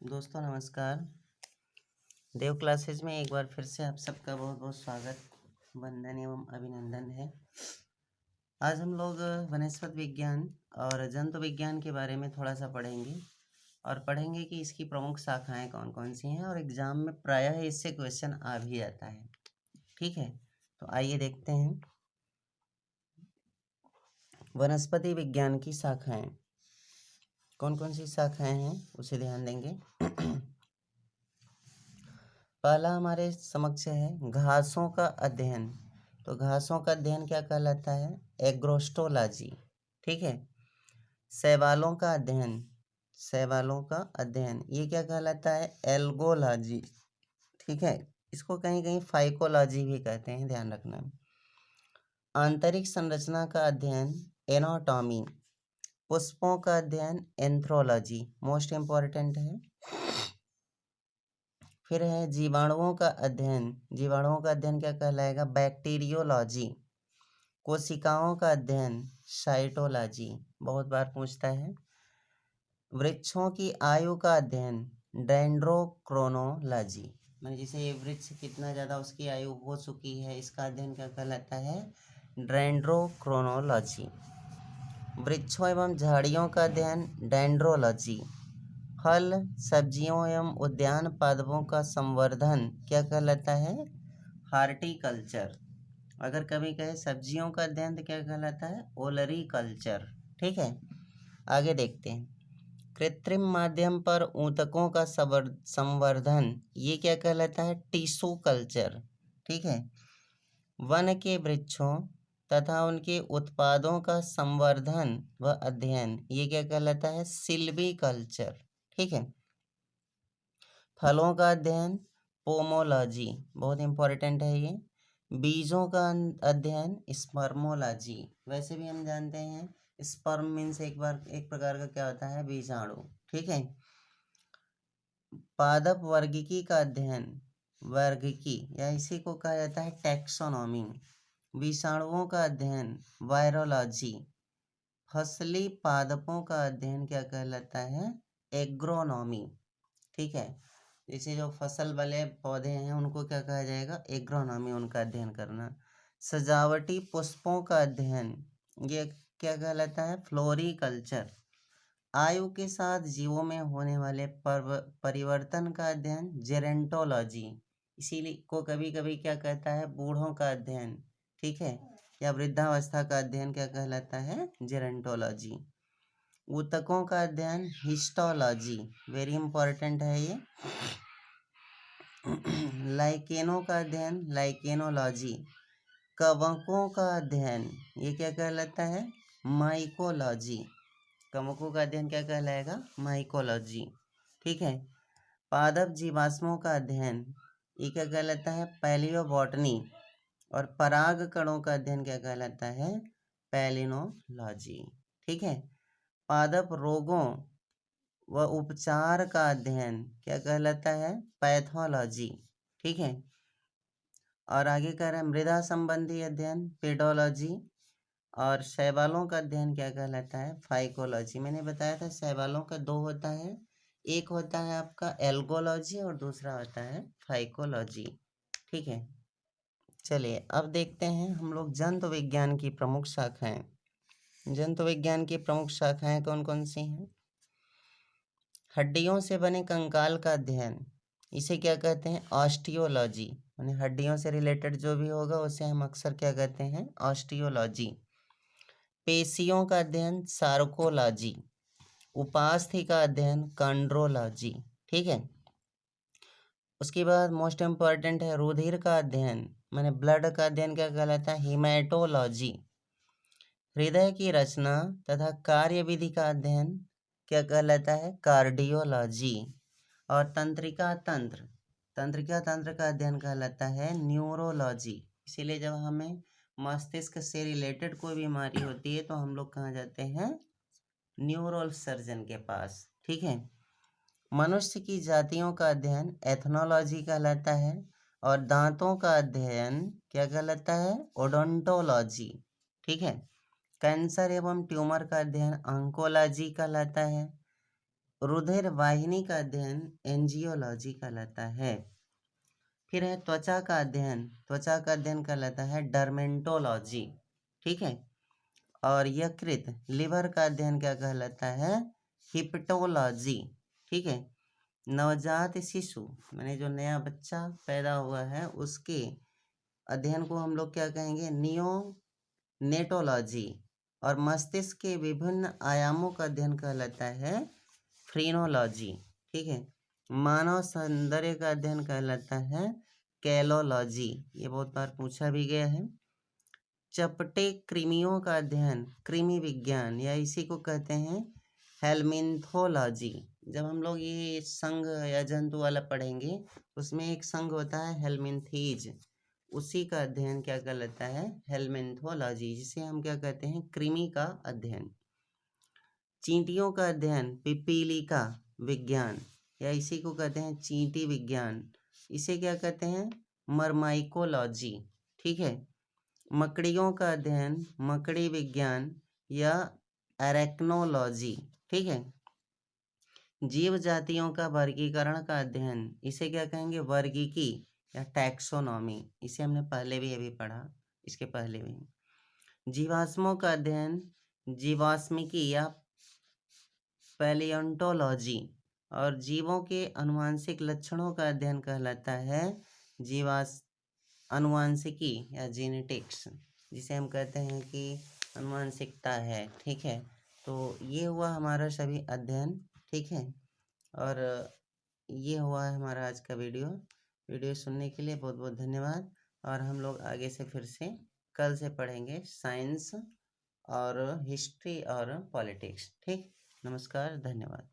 दोस्तों नमस्कार। देव क्लासेज में एक बार फिर से आप सबका बहुत बहुत स्वागत, वंदन एवं अभिनंदन है। आज हम लोग वनस्पति विज्ञान और जंतु विज्ञान के बारे में थोड़ा सा पढ़ेंगे और पढ़ेंगे कि इसकी प्रमुख शाखाएं कौन कौन सी हैं और एग्जाम में प्रायः इससे क्वेश्चन आ भी जाता है। ठीक है, तो आइए देखते हैं वनस्पति विज्ञान की शाखाएं कौन कौन सी शाखाएं हैं, उसे ध्यान देंगे। पहला हमारे समक्ष है घासों का अध्ययन। तो घासों का अध्ययन क्या कहलाता है? एग्रोस्टोलॉजी। ठीक है। शैवालों का अध्ययन, शैवालों का अध्ययन ये क्या कहलाता है? एल्गोलॉजी। ठीक है, इसको कहीं कहीं फाइकोलॉजी भी कहते हैं, ध्यान रखना। आंतरिक संरचना का अध्ययन एनाटॉमी। पुष्पों का अध्ययन एंथ्रोलॉजी, मोस्ट इम्पॉर्टेंट है। फिर है जीवाणुओं का अध्ययन। जीवाणुओं का अध्ययन क्या कहलाएगा? बैक्टीरियोलॉजी। कोशिकाओं का अध्ययन साइटोलॉजी, बहुत बार पूछता है। वृक्षों की आयु का अध्ययन डेंड्रोक्रोनोलॉजी, मैंने जैसे ये वृक्ष कितना ज़्यादा उसकी आयु हो चुकी है, इसका अध्ययन क्या कहलाता है? डेंड्रोक्रोनोलॉजी। वृक्षों एवं झाड़ियों का अध्ययन डेंड्रोलॉजी। फल, सब्जियों एवं उद्यान पादपों का संवर्धन क्या कहलाता है? हार्टिकल्चर। अगर कभी कहे सब्जियों का अध्ययन तो क्या कहलाता है? ओलरीकल्चर। ठीक है, आगे देखते हैं। कृत्रिम माध्यम पर ऊतकों का संवर्धन ये क्या कहलाता है? Tissue culture. ठीक है। वन के वृक्षों तथा उनके उत्पादों का संवर्धन व अध्ययन ये क्या कहलाता है? सिल्वीकल्चर। ठीक है। फलों का अध्ययन पोमोलॉजी, बहुत इंपॉर्टेंट है ये। बीजों का अध्ययन स्पर्मोलॉजी। वैसे भी हम जानते हैं स्पर्म मीन्स एक प्रकार का क्या होता है? बीजाणु। ठीक है। पादप वर्गीकी का अध्ययन वर्गीकी या इसी को कहा जाता है टैक्सोनॉमी। विषाणुओं का अध्ययन वायरोलॉजी। फसली पादपों का अध्ययन क्या कहलाता है? एग्रोनॉमी। ठीक है, जैसे जो फसल वाले पौधे हैं उनको क्या कहा जाएगा? एग्रोनॉमी, उनका अध्ययन करना। सजावटी पुष्पों का अध्ययन ये क्या कहलाता है? फ्लोरिकल्चर। आयु के साथ जीवों में होने वाले परिवर्तन का अध्ययन जेरेंटोलॉजी, इसीलिए को कभी कभी क्या कहता है? बूढ़ों का अध्ययन। ठीक है, या वृद्धावस्था का अध्ययन क्या कहलाता है? जेरेंटोलॉजी। ऊतकों का अध्ययन हिस्टोलॉजी, वेरी इंपॉर्टेंट है ये। लाइकेनों का अध्ययन लाइकेनोलॉजी। कवकों का अध्ययन ये क्या कहलाता है? माइकोलॉजी। कवकों का अध्ययन क्या कहलाएगा? माइकोलॉजी। ठीक है। पादप जीवाश्मों का अध्ययन ये क्या कहलाता है? पैलियोबॉटनी। और पराग कणों का अध्ययन क्या कहलाता है? पैलिनोलॉजी। ठीक है। पादप रोगों व उपचार का अध्ययन क्या कहलाता है? पैथोलॉजी। ठीक है। और आगे कह रहे हैं मृदा संबंधी अध्ययन पेडोलॉजी। और शैवालों का अध्ययन क्या कहलाता है? फाइकोलॉजी। मैंने बताया था शैवालों का दो होता है, एक होता है आपका एल्गोलॉजी और दूसरा होता है फाइकोलॉजी। ठीक है, चलिए अब देखते हैं हम लोग जंतु विज्ञान की प्रमुख शाखाएं। जंतु विज्ञान की प्रमुख शाखाएं कौन कौन सी हैं? हड्डियों से बने कंकाल का अध्ययन इसे क्या कहते हैं? ऑस्टियोलॉजी। यानी हड्डियों से रिलेटेड जो भी होगा उसे हम अक्सर क्या कहते हैं? ऑस्टियोलॉजी। पेशियों का अध्ययन सार्कोलॉजी। उपास्थि का अध्ययन कंड्रोलॉजी। ठीक है। उसके बाद मोस्ट इम्पॉर्टेंट है रुधिर का अध्ययन, माने ब्लड का अध्ययन क्या कहलाता है? हीमेटोलॉजी। हृदय की रचना तथा कार्यविधि का अध्ययन क्या कहलाता है? कार्डियोलॉजी। और तंत्रिका तंत्र का अध्ययन कहलाता है न्यूरोलॉजी। इसीलिए जब हमें मस्तिष्क से रिलेटेड कोई बीमारी होती है तो हम लोग कहाँ जाते हैं? न्यूरोल सर्जन के पास। ठीक है। मनुष्य की जातियों का अध्ययन एथनोलॉजी कहलाता है। और दांतों का अध्ययन क्या कहलाता है? ओडोंटोलॉजी। ठीक है। कैंसर एवं ट्यूमर का अध्ययन ऑन्कोलॉजी कहलाता है। रुधिर वाहिनी का अध्ययन एंजियोलॉजी कहलाता है। फिर है त्वचा का अध्ययन कहलाता है डर्मेटोलॉजी। ठीक है। और यकृत लिवर का अध्ययन क्या कहलाता है? हिप्टोलॉजी। ठीक है। नवजात शिशु माने जो नया बच्चा पैदा हुआ है उसके अध्ययन को हम लोग क्या कहेंगे? नियोनेटोलॉजी। और मस्तिष्क के विभिन्न आयामों का अध्ययन कहलाता है फ्रीनोलॉजी। ठीक है। मानव सौंदर्य का अध्ययन कहलाता है कैलोलॉजी। ये बहुत बार पूछा भी गया है। चपटे कृमियों का अध्ययन कृमि विज्ञान या इसी को कहते हैं हेलमिन्थोलॉजी। जब हम लोग ये संघ या जंतु वाला पढ़ेंगे उसमें एक संघ होता है हेलमिन्थीज, उसी का अध्ययन क्या कहलाता है? हेलमिन्थोलॉजी, जिसे हम क्या कहते हैं? कृमि का अध्ययन। चींटियों का अध्ययन पिपीलिका विज्ञान या इसी को कहते हैं चींटी विज्ञान, इसे क्या कहते हैं? मरमाइकोलॉजी। ठीक है। मकड़ियों का अध्ययन मकड़ी विज्ञान या एरेक्नोलॉजी। ठीक है। जीव जातियों का वर्गीकरण का अध्ययन इसे क्या कहेंगे? वर्गीकी या टैक्सोनॉमी। इसे हमने पहले भी अभी पढ़ा, इसके पहले भी। जीवाश्मों का अध्ययन जीवाश्मिकी या पैलियोंटोलॉजी। और जीवों के अनुवांशिक लक्षणों का अध्ययन कहलाता है अनुवांशिकी या जेनेटिक्स, जिसे हम कहते हैं कि अनुवांशिकता है। ठीक है। तो ये हुआ हमारा सभी अध्ययन। ठीक है। और ये हुआ है हमारा आज का वीडियो सुनने के लिए बहुत बहुत धन्यवाद। और हम लोग आगे से फिर से कल से पढ़ेंगे साइंस और हिस्ट्री और पॉलिटिक्स। ठीक। नमस्कार, धन्यवाद।